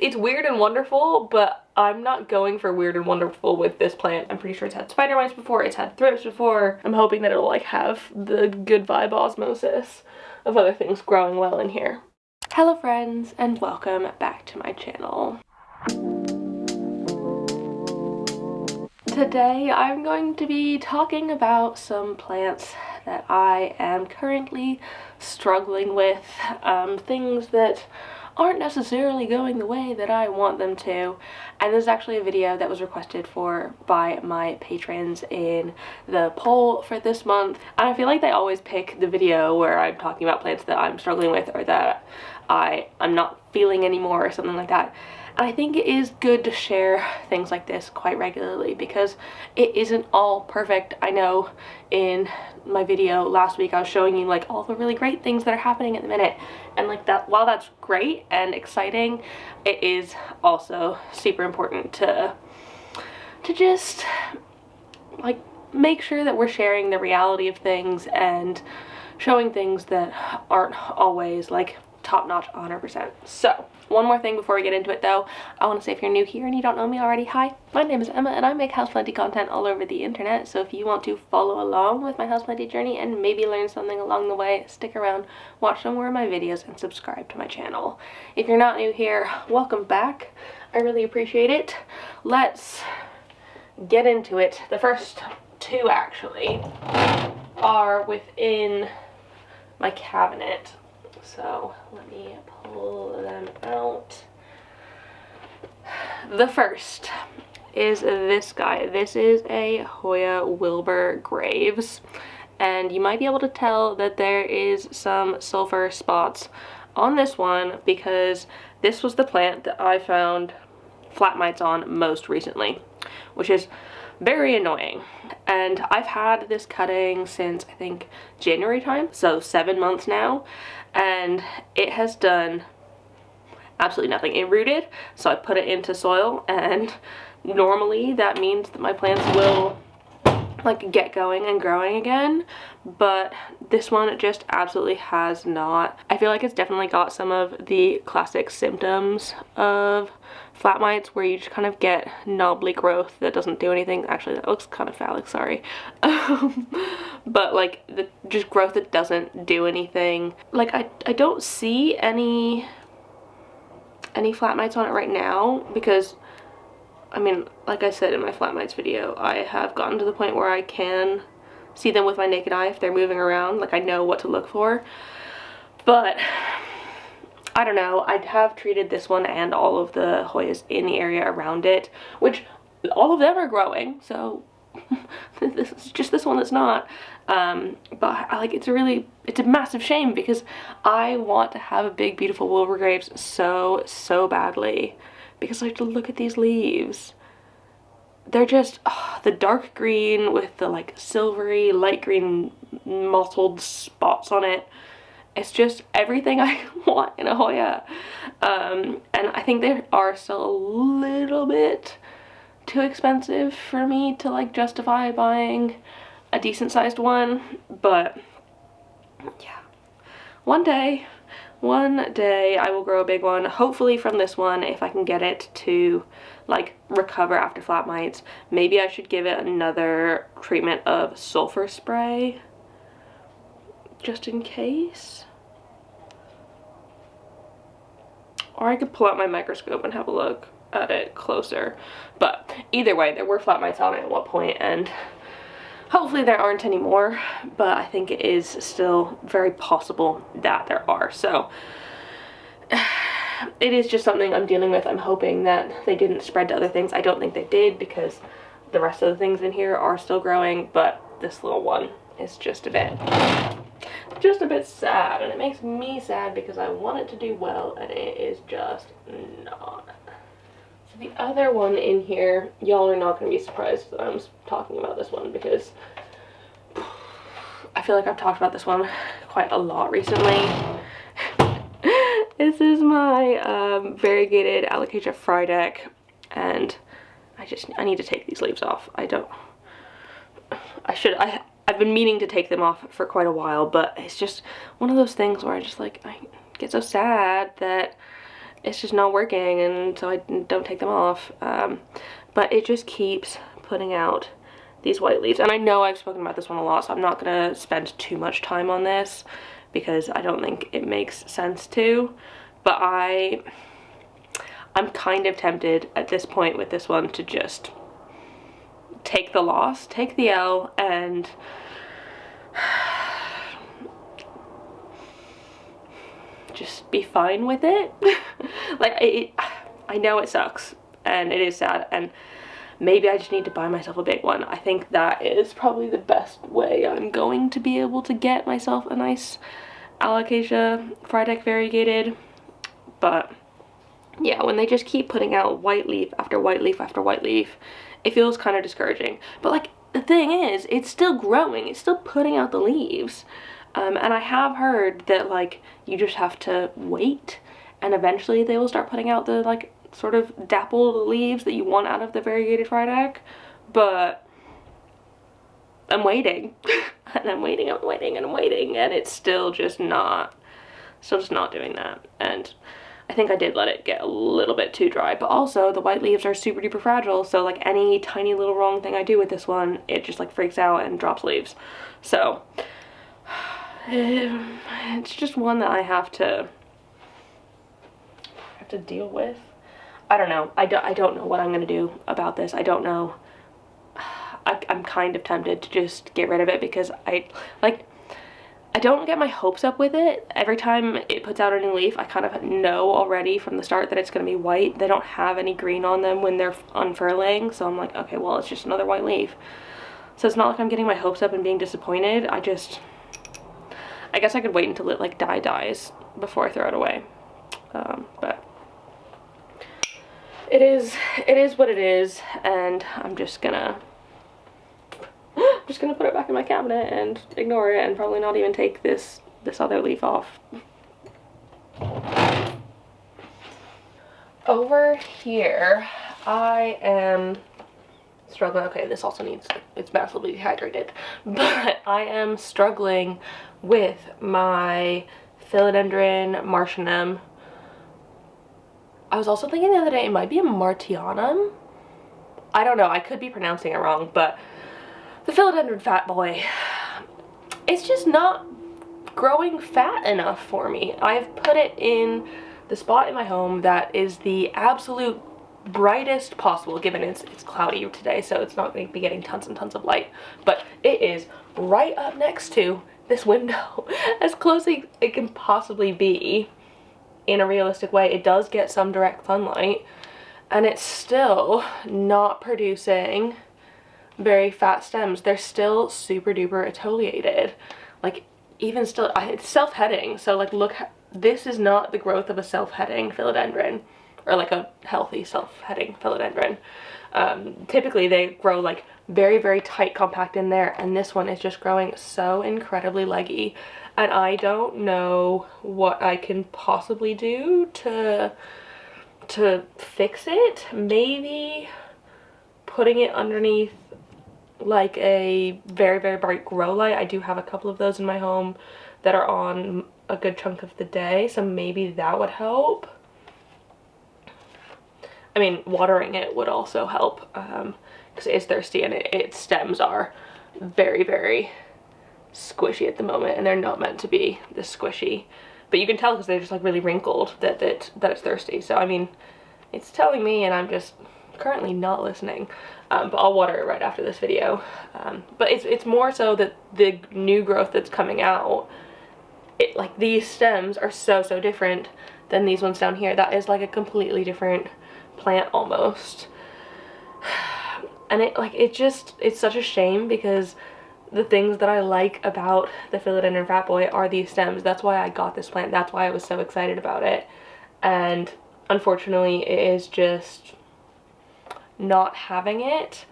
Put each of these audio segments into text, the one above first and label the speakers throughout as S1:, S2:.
S1: It's weird and wonderful, but I'm not going for weird and wonderful with this plant. I'm pretty sure it's had spider mites before, it's had thrips before. I'm hoping that it'll like have the good vibe osmosis of other things growing well in here. Hello friends, and welcome back to my channel. Today I'm going to be talking about some plants that I am currently struggling with, things that aren't necessarily going the way that I want them to. And this is actually a video that was requested for by my patrons in the poll for this month. And I feel like they always pick the video where I'm talking about plants that I'm struggling with or that I'm not feeling anymore or something like that. And I think it is good to share things like this quite regularly because it isn't all perfect. I know in my video last week I was showing you like all the really great things that are happening at the minute, and like that, while that's great and exciting, it is also super important to just like make sure that we're sharing the reality of things and showing things that aren't always like top-notch 100%. So one more thing before we get into it though, I want to say if you're new here and you don't know me already, hi, my name is Emma and I make houseplanty content all over the internet, so if you want to follow along with my houseplanty journey and maybe learn something along the way, stick around, watch some more of my videos, and subscribe to my channel. If you're not new here, welcome back. I really appreciate it. Let's get into it. The first two actually are within my cabinet. So let me pull them out. The first is this guy. This is a Hoya Wilbur Graves, and you might be able to tell that there is some sulfur spots on this one because this was the plant that I found flat mites on most recently, which is very annoying. And I've had this cutting since I think January time, so 7 months now, and it has done absolutely nothing. It rooted, so I put it into soil, and normally that means that my plants will like get going and growing again, but this one just absolutely has not. I feel like it's definitely got some of the classic symptoms of flat mites where you just kind of get knobbly growth that doesn't do anything. Actually, that looks kind of phallic, sorry. But like the just growth that doesn't do anything. Like I don't see any flat mites on it right now because I mean, like I said in my flat mites video, I have gotten to the point where I can see them with my naked eye if they're moving around. Like I know what to look for. But I don't know, I have treated this one and all of the Hoyas in the area around it, which all of them are growing, so this is just this one that's not. But I like, it's a massive shame because I want to have a big beautiful Wilbur Graves so badly. Because like, look at these leaves. They're just the dark green with the like silvery light green mottled spots on it. It's just everything I want in a Hoya. And I think they are still a little bit too expensive for me to like justify buying a decent sized one, but yeah, one day I will grow a big one, hopefully from this one, if I can get it to like recover after flat mites. Maybe I should give it another treatment of sulfur spray just in case, or I could pull out my microscope and have a look at it closer. But either way, there were flat mites on it at one point, and hopefully there aren't any more, but I think it is still very possible that there are. So it is just something I'm dealing with. I'm hoping that they didn't spread to other things. I don't think they did because the rest of the things in here are still growing, but this little one is just a bit sad, and it makes me sad because I want it to do well and it is just not. So the other one in here, y'all are not going to be surprised that I'm talking about this one because I feel like I've talked about this one quite a lot recently. This is my variegated Alocasia Frydek, and I need to take these leaves off. I've been meaning to take them off for quite a while, but it's just one of those things where I get so sad that it's just not working, and so I don't take them off. But it just keeps putting out these white leaves. And I know I've spoken about this one a lot, so I'm not gonna spend too much time on this because I don't think it makes sense to. But I'm kind of tempted at this point with this one to just take the loss, take the L, and just be fine with it. Like, I know it sucks and it is sad, and maybe I just need to buy myself a big one. I think that is probably the best way I'm going to be able to get myself a nice Alocasia Frydek variegated. But yeah, when they just keep putting out white leaf after white leaf after white leaf, it feels kind of discouraging. But like, the thing is, it's still growing, it's still putting out the leaves. And I have heard that like you just have to wait and eventually they will start putting out the like sort of dappled leaves that you want out of the variegated Frydek. But I'm waiting and I'm waiting, I'm waiting, and I'm waiting, and it's still just not doing that. And I think I did let it get a little bit too dry, but also the white leaves are super duper fragile, so like any tiny little wrong thing I do with this one, it just like freaks out and drops leaves. So it's just one that I have to deal with. I don't know. I don't know what I'm gonna do about this. I don't know. I'm kind of tempted to just get rid of it because I don't get my hopes up with it. Every time it puts out a new leaf, I kind of know already from the start that it's going to be white. They don't have any green on them when they're unfurling, so I'm like, okay, well, it's just another white leaf. So it's not like I'm getting my hopes up and being disappointed. I guess I could wait until it like dies before I throw it away. But it is what it is, and I'm just gonna put it back in my cabinet and ignore it and probably not even take this other leaf off. Over here, I am struggling. Okay, this also needs, it's massively dehydrated, but I am struggling with my Philodendron Martianum. I was also thinking the other day it might be a Martianum. I don't know, I could be pronouncing it wrong, but the Philodendron fat boy, it's just not growing fat enough for me. I've put it in the spot in my home that is the absolute brightest possible, given it's cloudy today, so it's not going to be getting tons and tons of light, but it is right up next to this window, as close as it can possibly be in a realistic way. It does get some direct sunlight, and it's still not producing very fat stems. They're still super duper etoliated. Like, even still, it's self-heading, so like, look, this is not the growth of a self-heading philodendron, or like a healthy self-heading philodendron. Typically they grow like very, very tight, compact in there, and this one is just growing so incredibly leggy, and I don't know what I can possibly do to fix it. Maybe putting it underneath like a very, very bright grow light. I do have a couple of those in my home that are on a good chunk of the day, so maybe that would help. I mean, watering it would also help, because it is thirsty, and its stems are very, very squishy at the moment, and they're not meant to be this squishy. But you can tell because they're just like really wrinkled that it's thirsty. So I mean, it's telling me, and I'm just currently not listening. But I'll water it right after this video. But it's more so that the new growth that's coming out, like these stems are so different than these ones down here. That is like a completely different plant almost. And it's such a shame, because the things that I like about the Philodendron Fat Boy are these stems. That's why I got this plant. That's why I was so excited about it. And unfortunately, it is just not having it.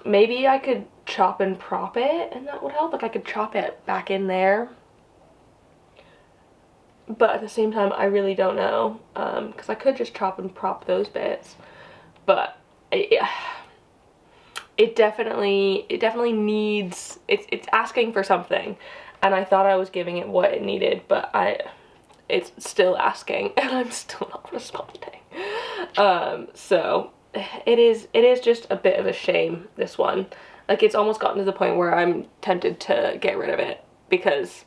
S1: Maybe I could chop and prop it and that would help. Like, I could chop it back in there. But at the same time, I really don't know, because I could just chop and prop those bits. But it definitely needs, it's asking for something, and I thought I was giving it what it needed, but it's still asking and I'm still not responding. So it is just a bit of a shame, this one. Like, it's almost gotten to the point where I'm tempted to get rid of it because,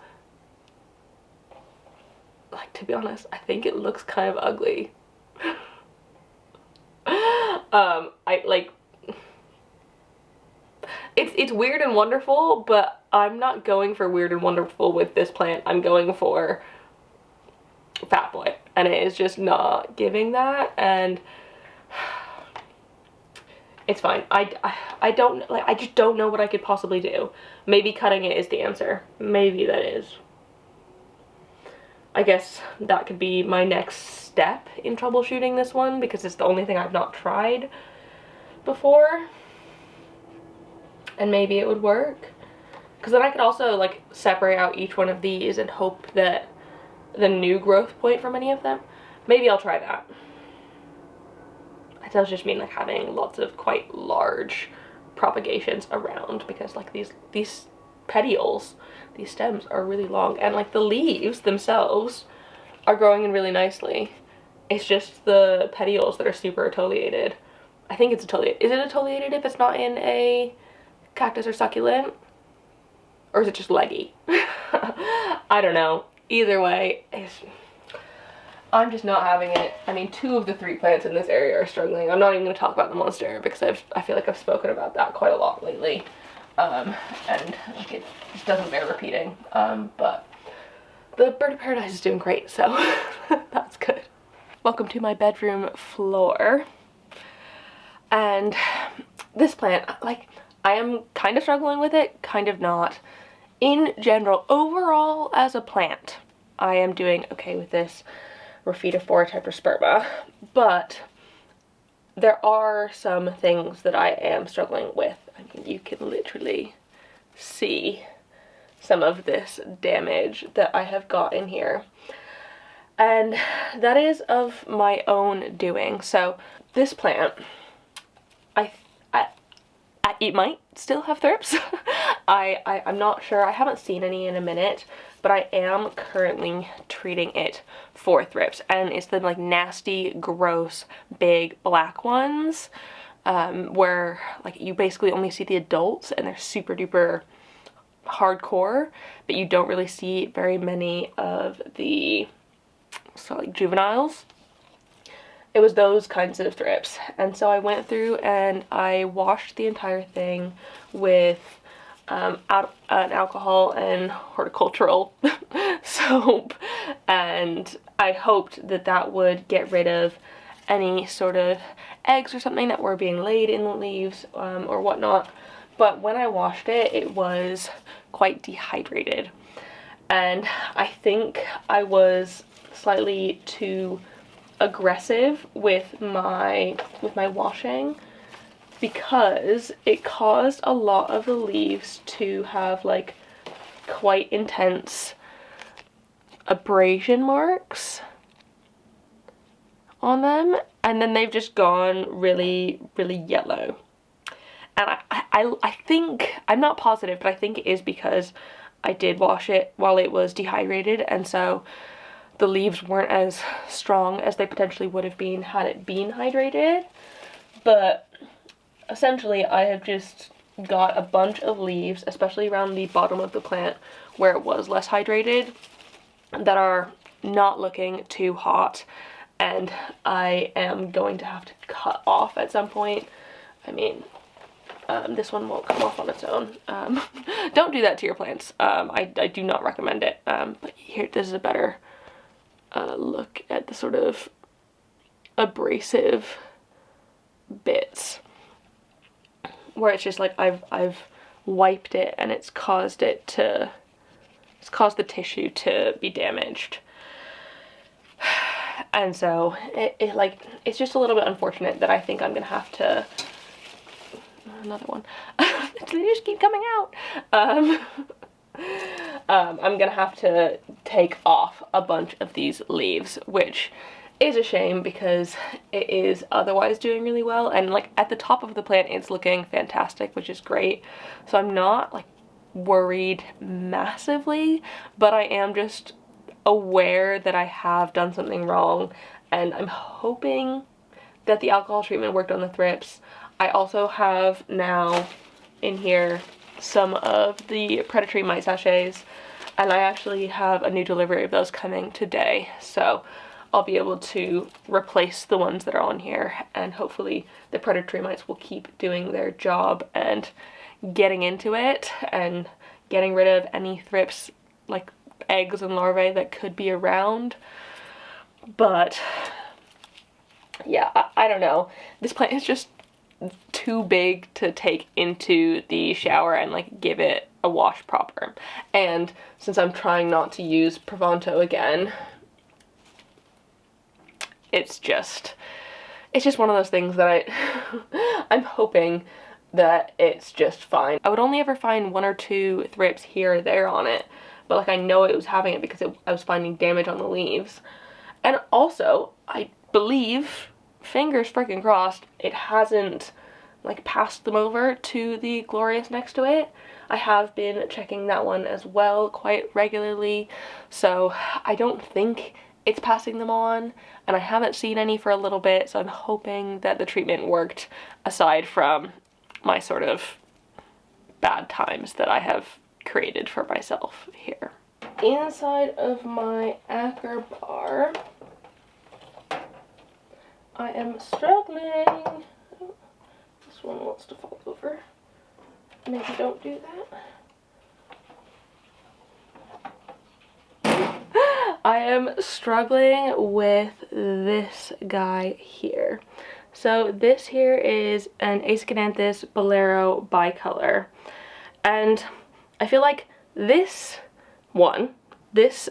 S1: like, to be honest, I think it looks kind of ugly. It's weird and wonderful, but I'm not going for weird and wonderful with this plant. I'm going for fat boy, and it is just not giving that, and it's fine. I don't, like, I just don't know what I could possibly do. Maybe cutting it is the answer. Maybe that is. I guess that could be my next step in troubleshooting this one, because it's the only thing I've not tried before. And maybe it would work. Because then I could also, like, separate out each one of these and hope that the new growth point from any of them. Maybe I'll try that. It does just mean, like, having lots of quite large propagations around, because, like, these petioles, these stems are really long, and, like, the leaves themselves are growing in really nicely. It's just the petioles that are super atoliated. I think it's atoliated. Is it atoliated if it's not in a cactus or succulent? Or is it just leggy? I don't know. Either way, I'm just not having it. I mean, 2 of the 3 plants in this area are struggling. I'm not even going to talk about the monstera because I feel like I've spoken about that quite a lot lately. And, like, it just doesn't bear repeating. But the bird of paradise is doing great, so that's good. Welcome to my bedroom floor. And this plant, like, I am kind of struggling with it, kind of not. In general, overall as a plant, I am doing okay with this Raphidophora Tetrasperma, but there are some things that I am struggling with. I mean, you can literally see some of this damage that I have got in here. And that is of my own doing. So this plant, it might still have thrips. I'm not sure. I haven't seen any in a minute, but I am currently treating it for thrips, and it's the, like, nasty, gross, big black ones, where, like, you basically only see the adults and they're super duper hardcore, but you don't really see very many of the, so, like, juveniles. It was those kinds of thrips, and so I went through and I washed the entire thing with an alcohol and horticultural soap, and I hoped that that would get rid of any sort of eggs or something that were being laid in the leaves or whatnot. But when I washed it, it was quite dehydrated, and I think I was slightly too aggressive with my washing, because it caused a lot of the leaves to have, like, quite intense abrasion marks on them, and then they've just gone really, really yellow. And I think, I'm not positive, but I think it is because I did wash it while it was dehydrated, and so the leaves weren't as strong as they potentially would have been had it been hydrated. But essentially, I have just got a bunch of leaves, especially around the bottom of the plant where it was less hydrated, that are not looking too hot, and I am going to have to cut off at some point. I mean, this one won't come off on its own. Don't do that to your plants. I do not recommend it. But here, this is a better look at the sort of abrasive bits where it's just like I've wiped it and it's caused the tissue to be damaged. And so it's just a little bit unfortunate that I think I'm gonna have to, another one, they just keep coming out. I'm gonna have to take off a bunch of these leaves, which is a shame because it is otherwise doing really well, and, like, at the top of the plant it's looking fantastic, which is great. So I'm not, like, worried massively, but I am just aware that I have done something wrong, and I'm hoping that the alcohol treatment worked on the thrips. I also have now in here some of the predatory mite sachets, and I actually have a new delivery of those coming today, so I'll be able to replace the ones that are on here, and hopefully the predatory mites will keep doing their job and getting into it and getting rid of any thrips, like eggs and larvae that could be around. But yeah, I don't know. This plant is just too big to take into the shower and like give it a wash proper. And since I'm trying not to use Provanto again, it's just one of those things that I'm hoping that it's just fine. I would only ever find 1 or 2 thrips here or there on it, but like I know it was having it because I was finding damage on the leaves. And also, I believe, fingers freaking crossed, it hasn't like passed them over to the glorious next to it. I have been checking that one as well quite regularly, so I don't think it's passing them on, and I haven't seen any for a little bit, so I'm hoping that the treatment worked, aside from my sort of bad times that I have created for myself here. Inside of my agar bar, I am struggling. This one wants to fall over. Maybe don't do that. I am struggling with this guy here. So this here is an Aeschynanthus Bolero Bicolor, and I feel like this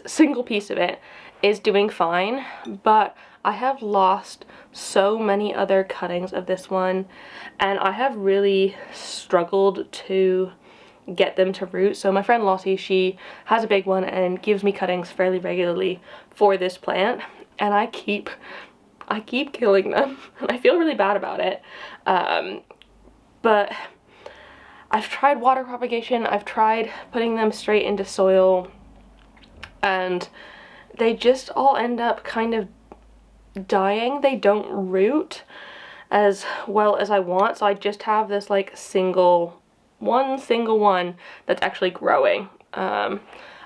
S1: single piece of it is doing fine, but I have lost so many other cuttings of this one, and I have really struggled to get them to root. So my friend Lottie, she has a big one and gives me cuttings fairly regularly for this plant, and I keep killing them, and I feel really bad about it. But I've tried water propagation, I've tried putting them straight into soil, and they just all end up kind of dying. They don't root as well as I want, so I just have this like single one that's actually growing. I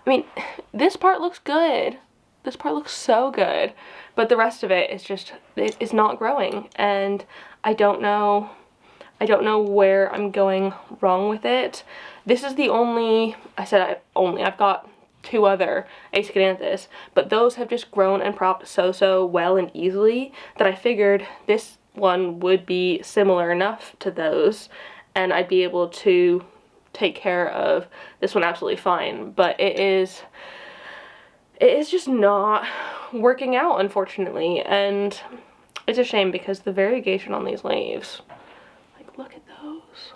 S1: mean, this part looks good. This part looks so good, but the rest of it is just, it's not growing, and I don't know where I'm going wrong with it. This is the only, I've got 2 other Aeschynanthus, but those have just grown and propped so well and easily that I figured this one would be similar enough to those, and I'd be able to take care of this one absolutely fine. But it is just not working out, unfortunately, and it's a shame because the variegation on these leaves, like, look at those.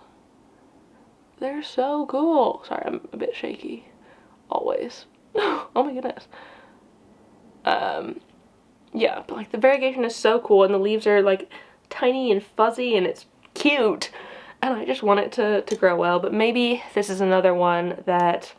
S1: They're so cool. Sorry, I'm a bit shaky. Always. Oh my goodness. Yeah, but like the variegation is so cool, and the leaves are like tiny and fuzzy, and it's cute, and I just want it to grow well. But maybe this is another one that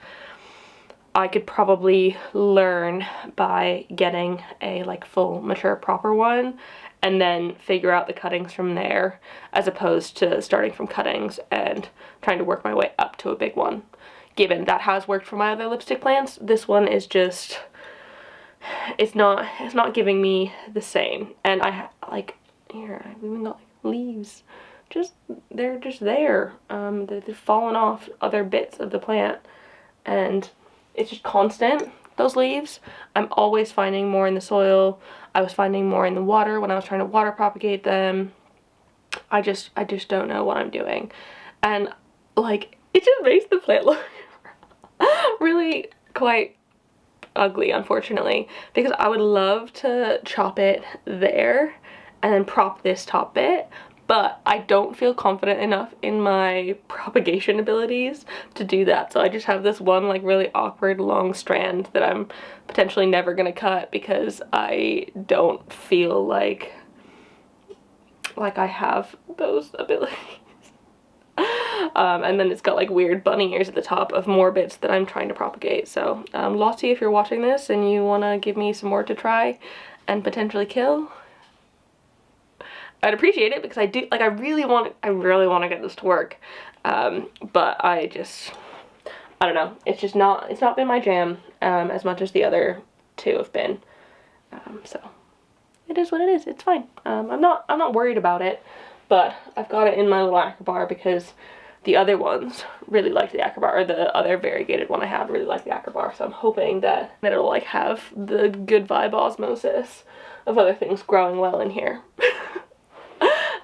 S1: I could probably learn by getting a like full mature proper one, and then figure out the cuttings from there, as opposed to starting from cuttings and trying to work my way up to a big one. Given that has worked for my other lipstick plants, this one is just, it's not giving me the same. And I like, here, I've even got like leaves, they're just there. They've fallen off other bits of the plant, and it's just constant, those leaves. I'm always finding more in the soil. I was finding more in the water when I was trying to water propagate them. I just don't know what I'm doing. And like, it just makes the plant look really quite ugly, unfortunately, because I would love to chop it there and then prop this top bit, but I don't feel confident enough in my propagation abilities to do that. So I just have this one like really awkward long strand that I'm potentially never gonna cut because I don't feel like I have those abilities. And then it's got like weird bunny ears at the top of more bits that I'm trying to propagate. So Lottie, if you're watching this and you want to give me some more to try and potentially kill, I'd appreciate it, because I do, like, I really want to get this to work. But I don't know, it's not been my jam as much as the other two have been. So it is what it is. It's fine. I'm not worried about it, but I've got it in my little acrobar because the other ones really like the acrobar, or the other variegated one I have really like the acrobar. So I'm hoping that it'll like have the good vibe osmosis of other things growing well in here.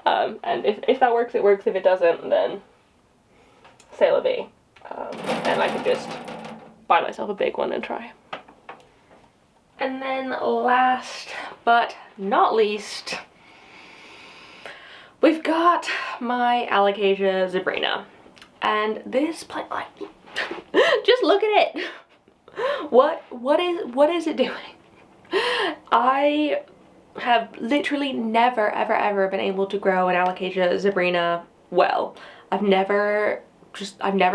S1: And if that works, it works. If it doesn't, then c'est la vie. And I could just buy myself a big one and try. And then last but not least, we've got my Alocasia Zebrina. And this plant, like, just look at it. What is it doing? I have literally never ever been able to grow an Alocasia Zebrina well. I've never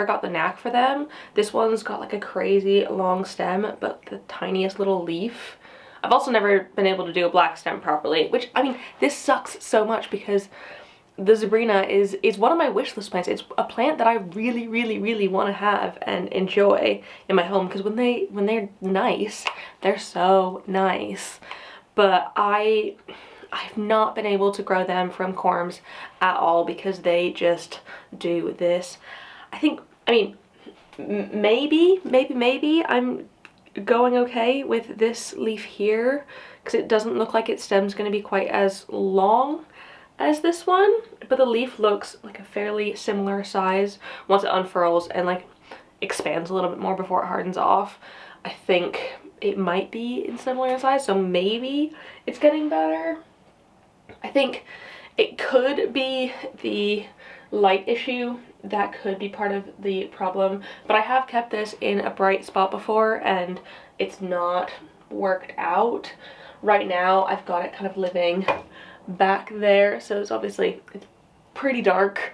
S1: got the knack for them. This one's got like a crazy long stem, but the tiniest little leaf. I've also never been able to do a black stem properly, which, I mean, this sucks so much because the Zebrina is one of my wish list plants. It's a plant that I really want to have and enjoy in my home, because when they're nice, they're so nice. But I've not been able to grow them from corms at all because they just do this. I mean, maybe I'm going okay with this leaf here, because it doesn't look like its stem's going to be quite as long as this one, but the leaf looks like a fairly similar size once it unfurls and like expands a little bit more before it hardens off. I think it might be in similar size, so maybe it's getting better. I think it could be the light issue. That could be part of the problem, but I have kept this in a bright spot before and it's not worked out. Right now I've got it kind of living back there, so it's pretty dark,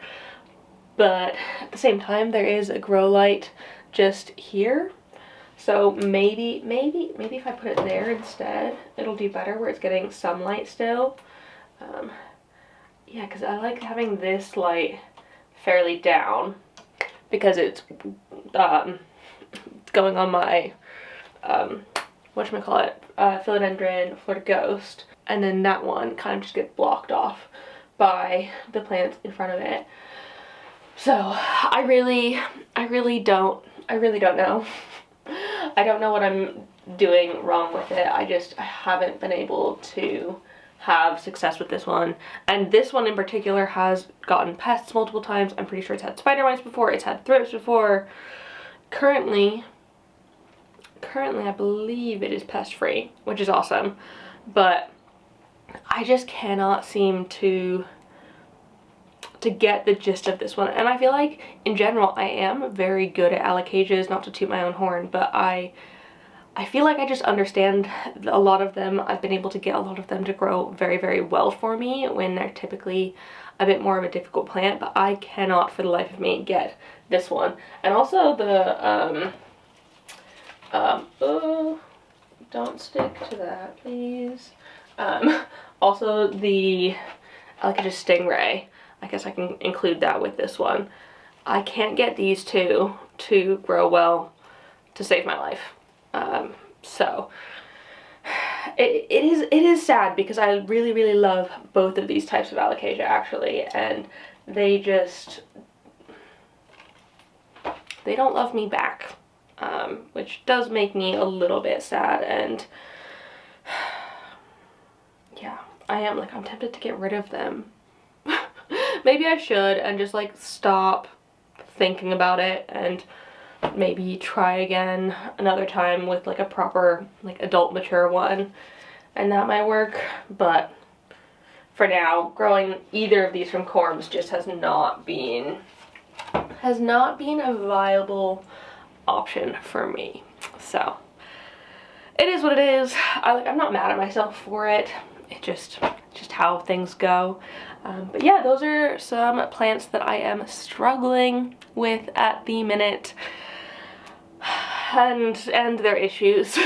S1: but at the same time there is a grow light just here. So maybe if I put it there instead, it'll do better where it's getting sunlight still. Yeah, because I like having this light fairly down because it's going on my whatchamacallit, Philodendron Florida Ghost, and then that one kind of just gets blocked off by the plants in front of it. So I really don't know. I don't know what I'm doing wrong with it. I haven't been able to have success with this one. And this one in particular has gotten pests multiple times. I'm pretty sure it's had spider mites before, it's had thrips before. Currently I believe it is pest free, which is awesome. But I just cannot seem to get the gist of this one. And I feel like in general I am very good at Alocasias, not to toot my own horn, but I feel like I just understand a lot of them. I've been able to get a lot of them to grow very well for me when they're typically a bit more of a difficult plant, but I cannot for the life of me get this one. And also the oh, don't stick to that, please. Also the Alocasia Stingray, I guess I can include that with this one. I can't get these two to grow well to save my life. So it is sad because I really love both of these types of Alocasia actually, and they don't love me back, which does make me a little bit sad. And yeah, I'm tempted to get rid of them. Maybe I should and just like stop thinking about it and maybe try again another time with like a proper like adult mature one, and that might work. But for now, growing either of these from corms just has not been a viable option for me. So it is what it is. I'm not mad at myself for it. It just how things go. But yeah, those are some plants that I am struggling with at the minute, and their issues.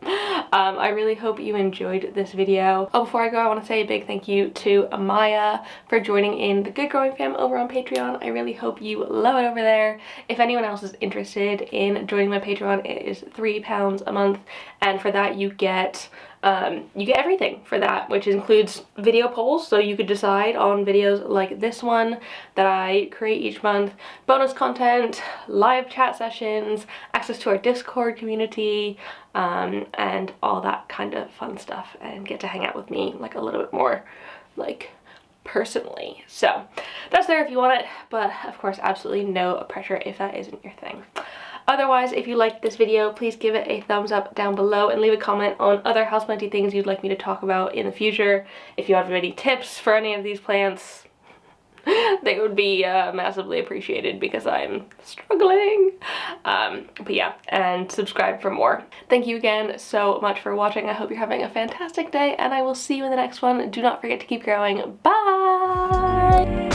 S1: I really hope you enjoyed this video. Oh, before I go, I want to say a big thank you to Amaya for joining in the Good Growing Fam over on Patreon. I really hope you love it over there. If anyone else is interested in joining my Patreon, it is £3 a month, and for that you get everything for that, which includes video polls, so you could decide on videos like this one that I create each month, bonus content, live chat sessions, access to our Discord community, and all that kind of fun stuff, and get to hang out with me like a little bit more like personally. So that's there if you want it, but of course absolutely no pressure if that isn't your thing. Otherwise, if you liked this video, please give it a thumbs up down below and leave a comment on other houseplanty things you'd like me to talk about in the future. If you have any tips for any of these plants, they would be massively appreciated because I'm struggling. But yeah, and subscribe for more. Thank you again so much for watching. I hope you're having a fantastic day, and I will see you in the next one. Do not forget to keep growing. Bye!